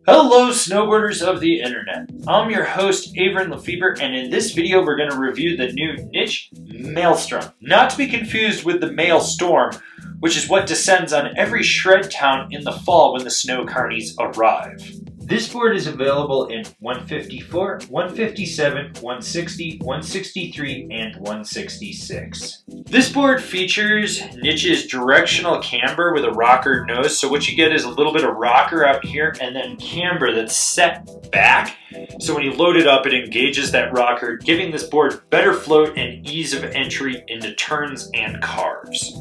Hello snowboarders of the internet. I'm your host Avran LeFeber, and in this video we're going to review the new niche Maelstrom. Not to be confused with the Maelstrom, which is what descends on every shred town in the fall when the snow carnies arrive. This board is available in 154, 157, 160, 163, and 166. This board features Niche's directional camber with a rocker nose, so what you get is a little bit of rocker out here and then camber that's set back. So when you load it up, it engages that rocker, giving this board better float and ease of entry into turns and carves.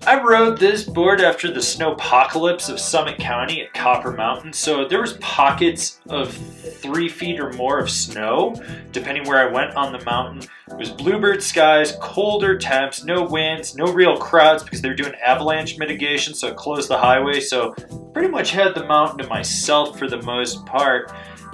I rode this board after the snowpocalypse of Summit County at Copper Mountain, so there was pockets of 3 feet or more of snow, depending where I went on the mountain. It was bluebird skies, colder temps, no winds, no real crowds because they were doing avalanche mitigation, so it closed the highway, so pretty much had the mountain to myself for the most part.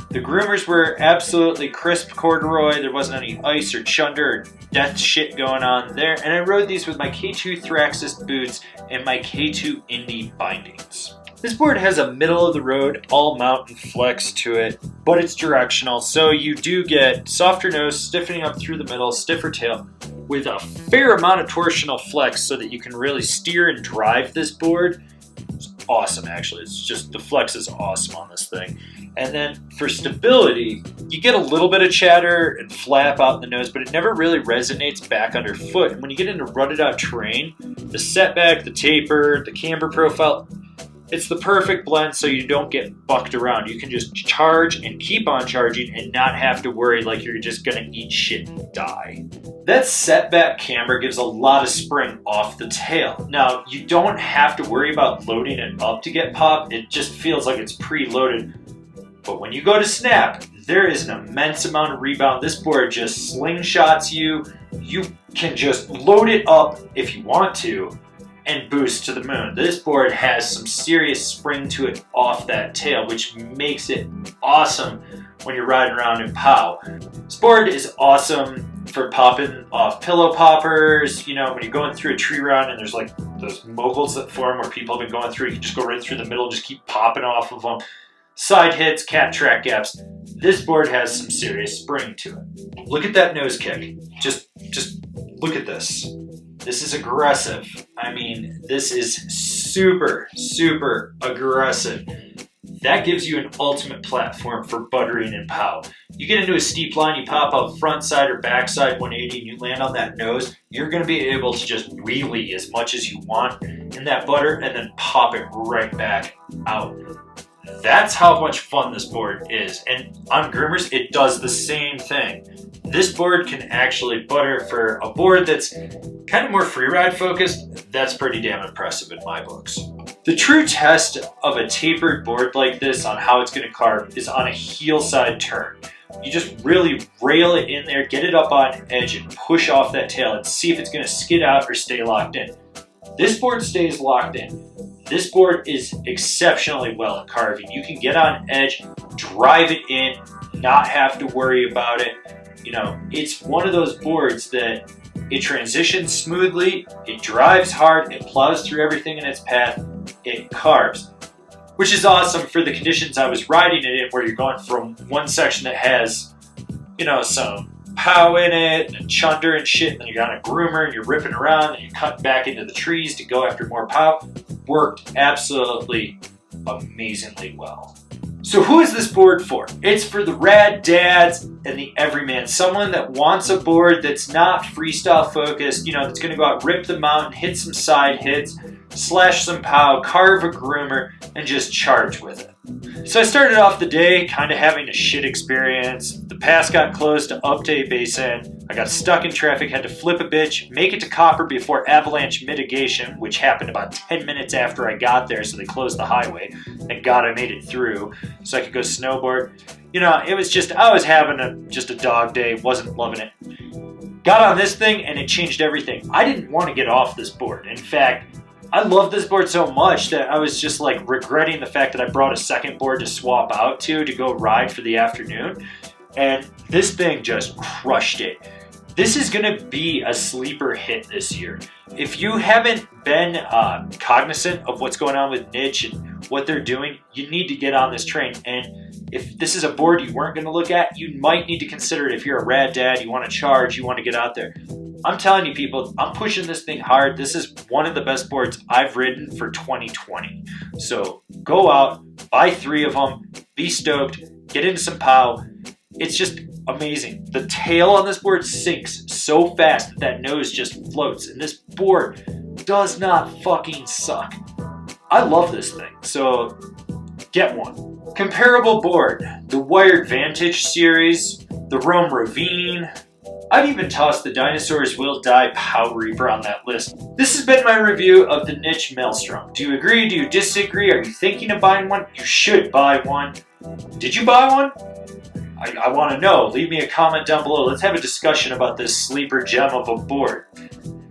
The groomers were absolutely crisp corduroy. There wasn't any ice or chunder or death shit going on there. And I rode these with my K2 Thraxis boots and my K2 Indy bindings. This board has a middle of the road all mountain flex to it, but it's directional. So you do get softer nose, stiffening up through the middle, stiffer tail with a fair amount of torsional flex so that you can really steer and drive this board. It's awesome, actually. It's just, the flex is awesome on this thing. And then for stability, you get a little bit of chatter and flap out in the nose, but it never really resonates back underfoot. And when you get into rutted out terrain, the setback, the taper, the camber profile, it's the perfect blend so you don't get bucked around. You can just charge and keep on charging and not have to worry like you're just gonna eat shit and die. That setback camber gives a lot of spring off the tail. Now, you don't have to worry about loading it up to get pop. It just feels like it's preloaded. But when you go to snap, there is an immense amount of rebound. This board just slingshots you. You can just load it up if you want to and boost to the moon. This board has some serious spring to it off that tail, which makes it awesome when you're riding around in POW. This board is awesome for popping off pillow poppers. You know, when you're going through a tree run and there's like those moguls that form where people have been going through, you can just go right through the middle and just keep popping off of them. Side hits, cat track gaps. This board has some serious spring to it. Look at that nose kick. Just look at this. This is aggressive. I mean, this is super, super aggressive. That gives you an ultimate platform for buttering and POW. You get into a steep line, you pop up front side or back side 180 and you land on that nose, you're gonna be able to just wheelie as much as you want in that butter and then pop it right back out. That's how much fun this board is. And on groomers, it does the same thing. This board can actually butter for a board that's kind of more freeride focused. That's pretty damn impressive in my books. The true test of a tapered board like this on how it's going to carve is on a heel side turn. You just really rail it in there, get it up on edge and push off that tail and see if it's going to skid out or stay locked in. This board stays locked in. This board is exceptionally well at carving. You can get on edge, drive it in, not have to worry about it. You know, it's one of those boards that it transitions smoothly, it drives hard, it plows through everything in its path, it carves. Which is awesome for the conditions I was riding it in, where you're going from one section that has, you know, some POW in it and chunder and shit, and then you're on a groomer and you're ripping around and you cut back into the trees to go after more POW. Worked absolutely amazingly well. So who is this board for? It's for the rad dads and the everyman. Someone that wants a board that's not freestyle focused, you know, that's gonna go out, rip the mountain, hit some side hits, slash some POW, carve a groomer, and just charge with it. So I started off the day kind of having a shit experience. The pass got closed to update base end. I got stuck in traffic, had to flip a bitch, make it to Copper before avalanche mitigation, which happened about 10 minutes after I got there, so they closed the highway. Thank God I made it through so I could go snowboard. You know, it was just, I was having just a dog day, wasn't loving it. Got on this thing and it changed everything. I didn't want to get off this board. In fact, I love this board so much that I was just like regretting the fact that I brought a second board to swap out to go ride for the afternoon. And this thing just crushed it. This is going to be a sleeper hit this year. If you haven't been cognizant of what's going on with niche and what they're doing, you need to get on this train. And if this is a board you weren't going to look at, you might need to consider it if you're a rad dad, you want to charge, you want to get out there. I'm telling you people, I'm pushing this thing hard. This is one of the best boards I've ridden for 2020. So go out, buy 3 of them, be stoked, get into some POW. It's just amazing. The tail on this board sinks so fast that that nose just floats. And this board does not fucking suck. I love this thing, so get one. Comparable board, the Wired Vantage series, the Rome Ravine. I'd even toss the Dinosaurs Will Die POW Reaper on that list. This has been my review of the niche Maelstrom. Do you agree? Do you disagree? Are you thinking of buying one? You should buy one. Did you buy one? I want to know. Leave me a comment down below. Let's have a discussion about this sleeper gem of a board.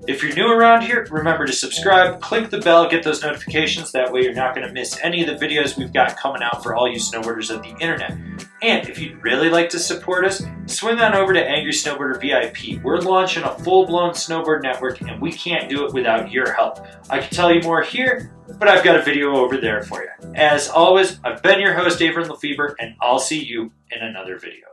If you're new around here, remember to subscribe, click the bell, get those notifications. That way you're not going to miss any of the videos we've got coming out for all you snowboarders of the internet. And if you'd really like to support us, swing on over to Angry Snowboarder VIP. We're launching a full-blown snowboard network, and we can't do it without your help. I can tell you more here, but I've got a video over there for you. As always, I've been your host, Avran LeFeber, and I'll see you in another video.